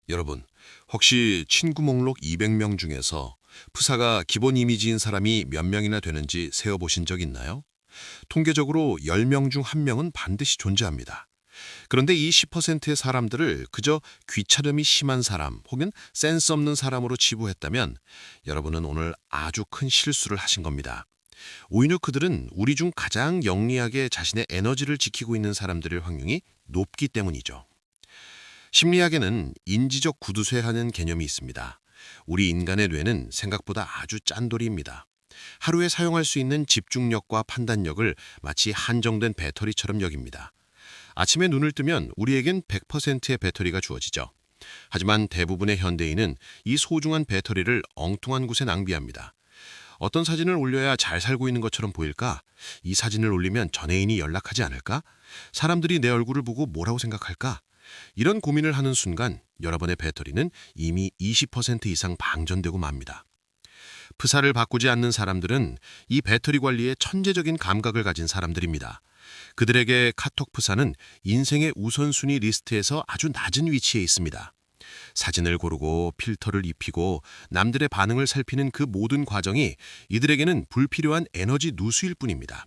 여러분, 혹시 친구 목록 200명 중에서 프사가 기본 이미지인 사람이 몇 명이나 되는지 세어보신 적 있나요? 통계적으로 10명 중 1명은 반드시 존재합니다. 그런데 이 10%의 사람들을 그저 귀찮음이 심한 사람 혹은 센스 없는 사람으로 치부했다면 여러분은 오늘 아주 큰 실수를 하신 겁니다. 오히려 그들은 우리 중 가장 영리하게 자신의 에너지를 지키고 있는 사람들일 확률이 높기 때문이죠. 심리학에는 인지적 구두쇠하는 개념이 있습니다. 우리 인간의 뇌는 생각보다 아주 짠돌이입니다. 하루에 사용할 수 있는 집중력과 판단력을 마치 한정된 배터리처럼 여깁니다. 아침에 눈을 뜨면 우리에겐 100%의 배터리가 주어지죠. 하지만 대부분의 현대인은 이 소중한 배터리를 엉뚱한 곳에 낭비합니다. 어떤 사진을 올려야 잘 살고 있는 것처럼 보일까? 이 사진을 올리면 전애인이 연락하지 않을까? 사람들이 내 얼굴을 보고 뭐라고 생각할까? 이런 고민을 하는 순간 여러분의 배터리는 이미 20% 이상 방전되고 맙니다. 프사를 바꾸지 않는 사람들은 이 배터리 관리에 천재적인 감각을 가진 사람들입니다. 그들에게 카톡 프사는 인생의 우선순위 리스트에서 아주 낮은 위치에 있습니다. 사진을 고르고 필터를 입히고 남들의 반응을 살피는 그 모든 과정이 이들에게는 불필요한 에너지 누수일 뿐입니다.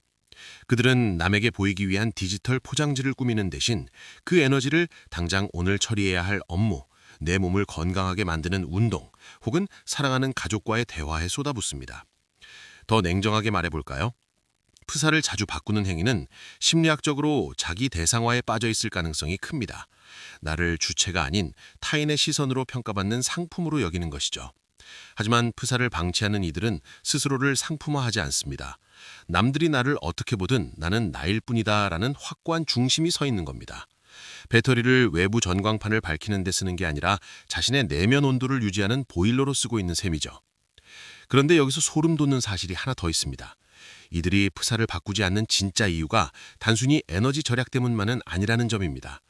그들은 남에게 보이기 위한 디지털 포장지를 꾸미는 대신 그 에너지를 당장 오늘 처리해야 할 업무, 내 몸을 건강하게 만드는 운동, 혹은 사랑하는 가족과의 대화에 쏟아붓습니다. 더 냉정하게 말해볼까요? 프사를 자주 바꾸는 행위는 심리학적으로 자기 대상화에 빠져 있을 가능성이 큽니다. 나를 주체가 아닌 타인의 시선으로 평가받는 상품으로 여기는 것이죠. 하지만 프사를 방치하는 이들은 스스로를 상품화하지 않습니다. 남들이 나를 어떻게 보든 나는 나일 뿐이다 라는 확고한 중심이 서 있는 겁니다. 배터리를 외부 전광판을 밝히는 데 쓰는 게 아니라 자신의 내면 온도를 유지하는 보일러로 쓰고 있는 셈이죠. 그런데 여기서 소름 돋는 사실이 하나 더 있습니다. 이들이 프사를 바꾸지 않는 진짜 이유가 단순히 에너지 절약 때문만은 아니라는 점입니다.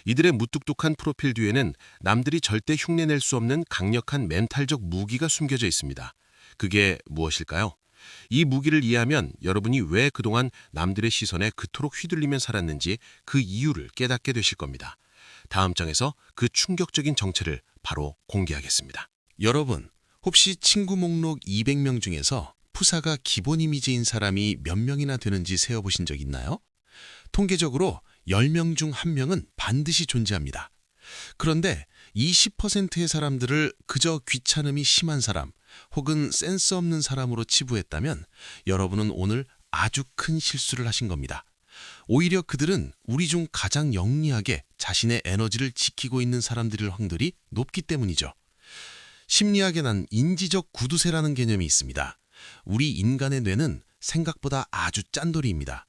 이들의 무뚝뚝한 프로필 뒤에는 남들이 절대 흉내낼 수 없는 강력한 멘탈적 무기가 숨겨져 있습니다. 그게 무엇일까요? 이 무기를 이해하면 여러분이 왜 그동안 남들의 시선에 그토록 휘둘리며 살았는지 그 이유를 깨닫게 되실 겁니다. 다음 장에서 그 충격적인 정체를 바로 공개하겠습니다. 여러분, 혹시 친구 목록 200명 중에서 프사가 기본 이미지인 사람이 몇 명이나 되는지 세어보신 적 있나요? 통계적으로 10명 중 1명은 반드시 존재합니다. 그런데 이 10%의 사람들을 그저 귀찮음이 심한 사람 혹은 센스 없는 사람으로 치부했다면 여러분은 오늘 아주 큰 실수를 하신 겁니다. 오히려 그들은 우리 중 가장 영리하게 자신의 에너지를 지키고 있는 사람들일 확률이 높기 때문이죠. 심리학에 난 인지적 구두쇠라는 개념이 있습니다. 우리 인간의 뇌는 생각보다 아주 짠돌이입니다.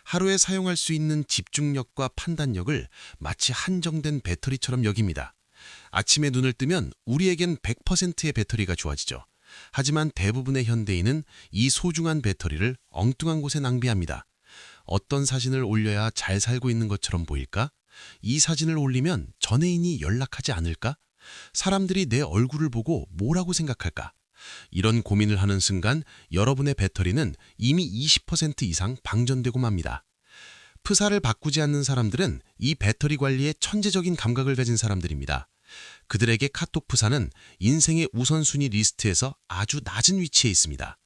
하루에 사용할 수 있는 집중력과 판단력을 마치 한정된 배터리처럼 여깁니다. 아침에 눈을 뜨면 우리에겐 100%의 배터리가 주어지죠. 하지만 대부분의 현대인은 이 소중한 배터리를 엉뚱한 곳에 낭비합니다. 어떤 사진을 올려야 잘 살고 있는 것처럼 보일까? 이 사진을 올리면 전애인이 연락하지 않을까? 사람들이 내 얼굴을 보고 뭐라고 생각할까? 이런 고민을 하는 순간 여러분의 배터리는 이미 20% 이상 방전되고 맙니다. 프사를 바꾸지 않는 사람들은 이 배터리 관리에 천재적인 감각을 가진 사람들입니다. 그들에게 카톡 프사는 인생의 우선순위 리스트에서 아주 낮은 위치에 있습니다.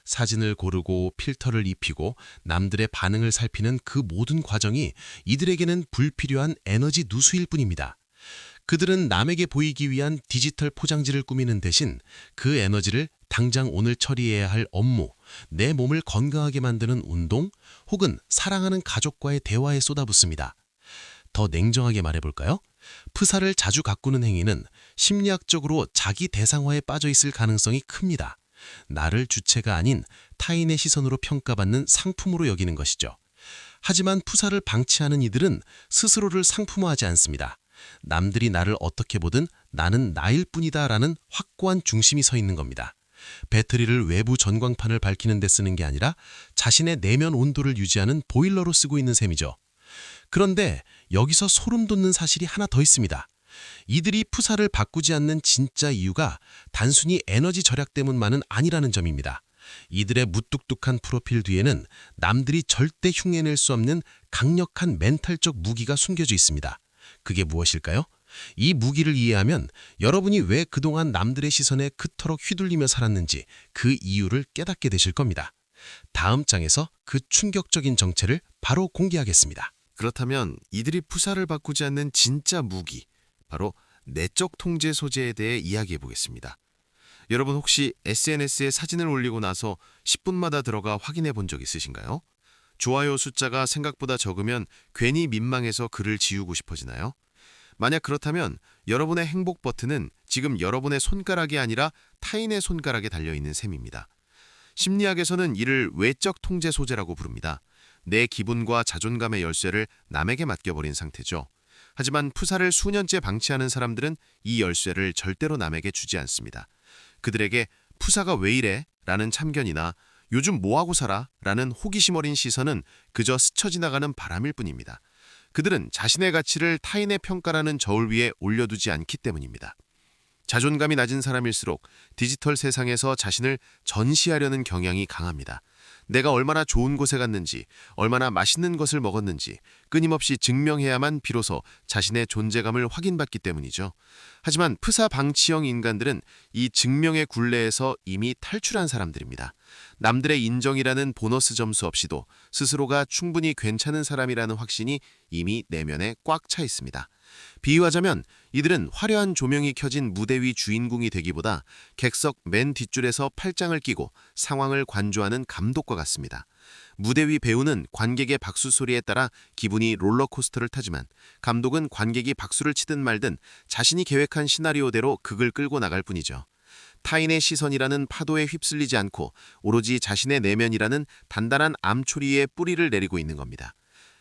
사진을 고르고 필터를 입히고 남들의 반응을 살피는 그 모든 과정이 이들에게는 불필요한 에너지 누수일 뿐입니다. 그들은 남에게 보이기 위한 디지털 포장지를 꾸미는 대신 그 에너지를 당장 오늘 처리해야 할 업무, 내 몸을 건강하게 만드는 운동, 혹은 사랑하는 가족과의 대화에 쏟아붓습니다. 더 냉정하게 말해볼까요? 프사를 자주 가꾸는 행위는 심리학적으로 자기 대상화에 빠져 있을 가능성이 큽니다. 나를 주체가 아닌 타인의 시선으로 평가받는 상품으로 여기는 것이죠. 하지만 프사를 방치하는 이들은 스스로를 상품화하지 않습니다. 남들이 나를 어떻게 보든 나는 나일 뿐이다 라는 확고한 중심이 서 있는 겁니다. 배터리를 외부 전광판을 밝히는 데 쓰는 게 아니라 자신의 내면 온도를 유지하는 보일러로 쓰고 있는 셈이죠. 그런데 여기서 소름 돋는 사실이 하나 더 있습니다. 이들이 프사를 바꾸지 않는 진짜 이유가 단순히 에너지 절약 때문만은 아니라는 점입니다. 이들의 무뚝뚝한 프로필 뒤에는 남들이 절대 흉내낼 수 없는 강력한 멘탈적 무기가 숨겨져 있습니다. 그게 무엇일까요? 이 무기를 이해하면 여러분이 왜 그동안 남들의 시선에 그토록 휘둘리며 살았는지 그 이유를 깨닫게 되실 겁니다. 다음 장에서 그 충격적인 정체를 바로 공개하겠습니다. 그렇다면 이들이 푸사를 바꾸지 않는 진짜 무기, 바로 내적 통제 소재에 대해 이야기해 보겠습니다. 여러분 혹시 SNS에 사진을 올리고 나서 10분마다 들어가 확인해 본 적 있으신가요? 좋아요 숫자가 생각보다 적으면 괜히 민망해서 글을 지우고 싶어지나요? 만약 그렇다면 여러분의 행복 버튼은 지금 여러분의 손가락이 아니라 타인의 손가락에 달려있는 셈입니다. 심리학에서는 이를 외적 통제 소재라고 부릅니다. 내 기분과 자존감의 열쇠를 남에게 맡겨버린 상태죠. 하지만 푸사를 수년째 방치하는 사람들은 이 열쇠를 절대로 남에게 주지 않습니다. 그들에게 푸사가 왜 이래? 라는 참견이나 요즘 뭐하고 살아? 라는 호기심 어린 시선은 그저 스쳐 지나가는 바람일 뿐입니다. 그들은 자신의 가치를 타인의 평가라는 저울 위에 올려두지 않기 때문입니다. 자존감이 낮은 사람일수록 디지털 세상에서 자신을 전시하려는 경향이 강합니다. 내가 얼마나 좋은 곳에 갔는지, 얼마나 맛있는 것을 먹었는지 끊임없이 증명해야만 비로소 자신의 존재감을 확인받기 때문이죠. 하지만 푸사 방치형 인간들은 이 증명의 굴레에서 이미 탈출한 사람들입니다. 남들의 인정이라는 보너스 점수 없이도 스스로가 충분히 괜찮은 사람이라는 확신이 이미 내면에 꽉 차 있습니다. 비유하자면 이들은 화려한 조명이 켜진 무대 위 주인공이 되기보다 객석 맨 뒷줄에서 팔짱을 끼고 상황을 관조하는 감독과 같습니다. 무대 위 배우는 관객의 박수 소리에 따라 기분이 롤러코스터를 타지만 감독은 관객이 박수를 치든 말든 자신이 계획한 시나리오대로 극을 끌고 나갈 뿐이죠. 타인의 시선이라는 파도에 휩쓸리지 않고 오로지 자신의 내면이라는 단단한 암초리에 뿌리를 내리고 있는 겁니다.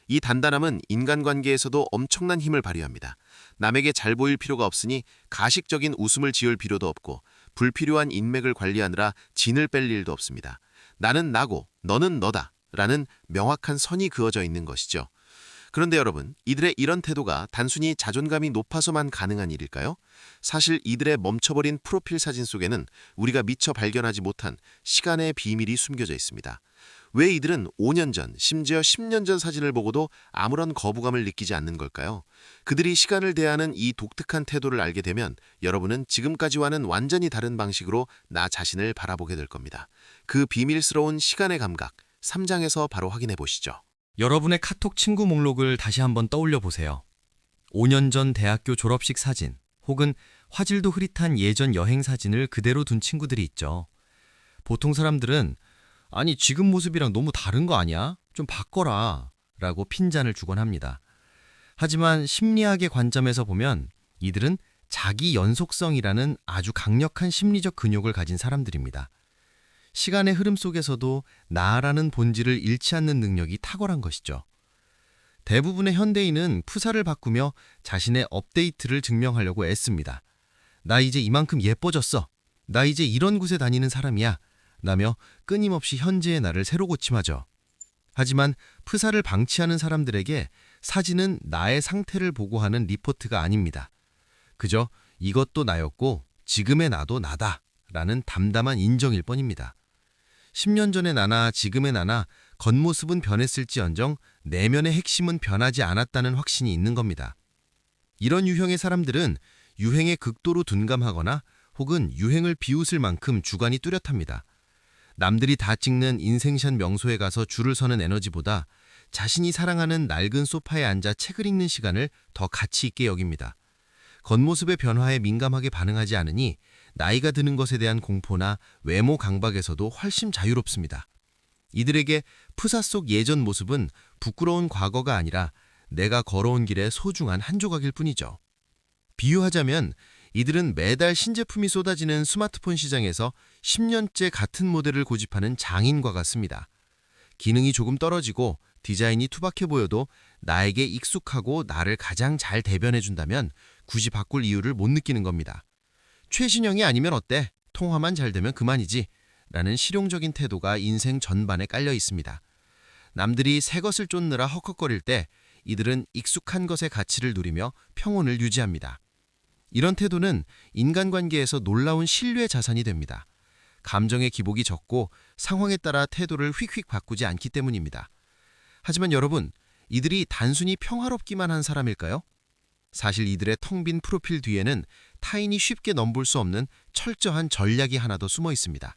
이 단단함은 인간관계에서도 엄청난 힘을 발휘합니다. 남에게 잘 보일 필요가 없으니 가식적인 웃음을 지을 필요도 없고 불필요한 인맥을 관리하느라 진을 뺄 일도 없습니다. 나는 나고 너는 너다 라는 명확한 선이 그어져 있는 것이죠. 그런데 여러분, 이들의 이런 태도가 단순히 자존감이 높아서만 가능한 일일까요? 사실 이들의 멈춰버린 프로필 사진 속에는 우리가 미처 발견하지 못한 시간의 비밀이 숨겨져 있습니다. 왜 이들은 5년 전, 심지어 10년 전 사진을 보고도 아무런 거부감을 느끼지 않는 걸까요? 그들이 시간을 대하는 이 독특한 태도를 알게 되면 여러분은 지금까지와는 완전히 다른 방식으로 나 자신을 바라보게 될 겁니다. 그 비밀스러운 시간의 감각, 3장에서 바로 확인해 보시죠. 여러분의 카톡 친구 목록을 다시 한번 떠올려 보세요. 5년 전 대학교 졸업식 사진, 혹은 화질도 흐릿한 예전 여행 사진을 그대로 둔 친구들이 있죠. 보통 사람들은 아니 지금 모습이랑 너무 다른 거 아니야? 좀 바꿔라 라고 핀잔을 주곤 합니다. 하지만 심리학의 관점에서 보면 이들은 자기 연속성이라는 아주 강력한 심리적 근육을 가진 사람들입니다. 시간의 흐름 속에서도 나라는 본질을 잃지 않는 능력이 탁월한 것이죠. 대부분의 현대인은 푸사를 바꾸며 자신의 업데이트를 증명하려고 애씁니다. 나 이제 이만큼 예뻐졌어. 나 이제 이런 곳에 다니는 사람이야. 라며 끊임없이 현재의 나를 새로 고침하죠. 하지만 푸사를 방치하는 사람들에게 사진은 나의 상태를 보고하는 리포트가 아닙니다. 그저 이것도 나였고 지금의 나도 나다 라는 담담한 인정일 뿐입니다. 10년 전의 나나 지금의 나나 겉모습은 변했을지언정 내면의 핵심은 변하지 않았다는 확신이 있는 겁니다. 이런 유형의 사람들은 유행에 극도로 둔감하거나 혹은 유행을 비웃을 만큼 주관이 뚜렷합니다. 남들이 다 찍는 인생샷 명소에 가서 줄을 서는 에너지보다 자신이 사랑하는 낡은 소파에 앉아 책을 읽는 시간을 더 가치 있게 여깁니다. 겉모습의 변화에 민감하게 반응하지 않으니 나이가 드는 것에 대한 공포나 외모 강박에서도 훨씬 자유롭습니다. 이들에게 푸사 속 예전 모습은 부끄러운 과거가 아니라 내가 걸어온 길의 소중한 한 조각일 뿐이죠. 비유하자면 이들은 매달 신제품이 쏟아지는 스마트폰 시장에서 10년째 같은 모델을 고집하는 장인과 같습니다. 기능이 조금 떨어지고 디자인이 투박해 보여도 나에게 익숙하고 나를 가장 잘 대변해준다면 굳이 바꿀 이유를 못 느끼는 겁니다. 최신형이 아니면 어때? 통화만 잘 되면 그만이지. 라는 실용적인 태도가 인생 전반에 깔려 있습니다. 남들이 새 것을 쫓느라 헉헉거릴 때 이들은 익숙한 것의 가치를 누리며 평온을 유지합니다. 이런 태도는 인간관계에서 놀라운 신뢰 자산이 됩니다. 감정의 기복이 적고 상황에 따라 태도를 휙휙 바꾸지 않기 때문입니다. 하지만 여러분, 이들이 단순히 평화롭기만 한 사람일까요? 사실 이들의 텅 빈 프로필 뒤에는 타인이 쉽게 넘볼 수 없는 철저한 전략이 하나 더 숨어 있습니다.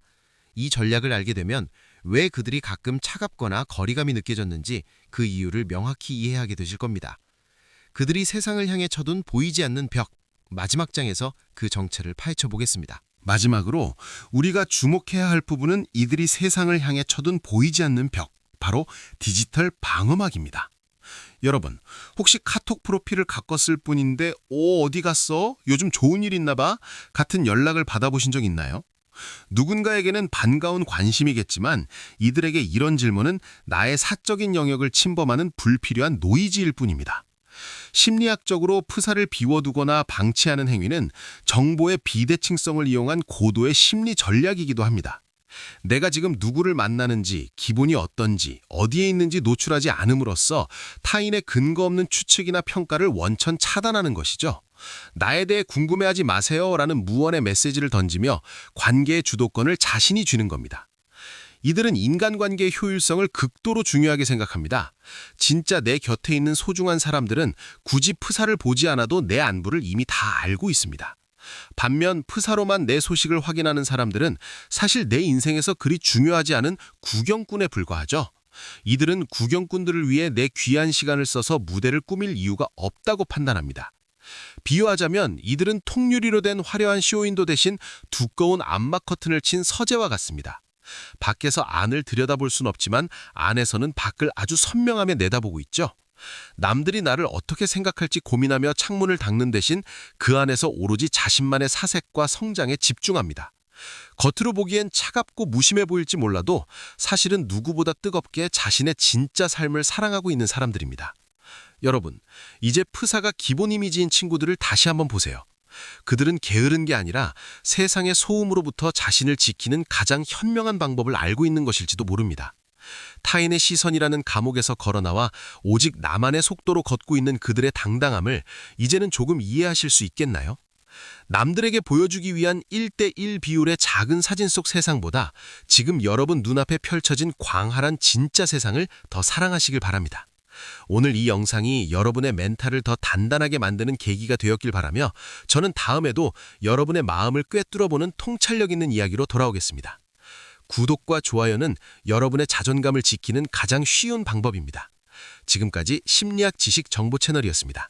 이 전략을 알게 되면 왜 그들이 가끔 차갑거나 거리감이 느껴졌는지 그 이유를 명확히 이해하게 되실 겁니다. 그들이 세상을 향해 쳐둔 보이지 않는 벽, 마지막 장에서 그 정체를 파헤쳐 보겠습니다. 마지막으로 우리가 주목해야 할 부분은 이들이 세상을 향해 쳐둔 보이지 않는 벽, 바로 디지털 방어막입니다. 여러분, 혹시 카톡 프로필을 바꿨을 뿐인데 어디 갔어? 요즘 좋은 일 있나 봐? 같은 연락을 받아보신 적 있나요? 누군가에게는 반가운 관심이겠지만 이들에게 이런 질문은 나의 사적인 영역을 침범하는 불필요한 노이즈일 뿐입니다. 심리학적으로 프사를 비워두거나 방치하는 행위는 정보의 비대칭성을 이용한 고도의 심리 전략이기도 합니다. 내가 지금 누구를 만나는지, 기분이 어떤지, 어디에 있는지 노출하지 않음으로써 타인의 근거 없는 추측이나 평가를 원천 차단하는 것이죠. 나에 대해 궁금해하지 마세요라는 무언의 메시지를 던지며 관계의 주도권을 자신이 쥐는 겁니다. 이들은 인간관계의 효율성을 극도로 중요하게 생각합니다. 진짜 내 곁에 있는 소중한 사람들은 굳이 프사를 보지 않아도 내 안부를 이미 다 알고 있습니다. 반면 프사로만 내 소식을 확인하는 사람들은 사실 내 인생에서 그리 중요하지 않은 구경꾼에 불과하죠. 이들은 구경꾼들을 위해 내 귀한 시간을 써서 무대를 꾸밀 이유가 없다고 판단합니다. 비유하자면 이들은 통유리로 된 화려한 쇼윈도 대신 두꺼운 암막 커튼을 친 서재와 같습니다. 밖에서 안을 들여다볼 순 없지만 안에서는 밖을 아주 선명하게 내다보고 있죠. 남들이 나를 어떻게 생각할지 고민하며 창문을 닫는 대신 그 안에서 오로지 자신만의 사색과 성장에 집중합니다. 겉으로 보기엔 차갑고 무심해 보일지 몰라도 사실은 누구보다 뜨겁게 자신의 진짜 삶을 사랑하고 있는 사람들입니다. 여러분, 이제 프사가 기본 이미지인 친구들을 다시 한번 보세요. 그들은 게으른 게 아니라 세상의 소음으로부터 자신을 지키는 가장 현명한 방법을 알고 있는 것일지도 모릅니다. 타인의 시선이라는 감옥에서 걸어나와 오직 나만의 속도로 걷고 있는 그들의 당당함을 이제는 조금 이해하실 수 있겠나요? 남들에게 보여주기 위한 1대1 비율의 작은 사진 속 세상보다 지금 여러분 눈앞에 펼쳐진 광활한 진짜 세상을 더 사랑하시길 바랍니다. 오늘 이 영상이 여러분의 멘탈을 더 단단하게 만드는 계기가 되었길 바라며 저는 다음에도 여러분의 마음을 꿰뚫어보는 통찰력 있는 이야기로 돌아오겠습니다. 구독과 좋아요는 여러분의 자존감을 지키는 가장 쉬운 방법입니다. 지금까지 심리학 지식 정보 채널이었습니다.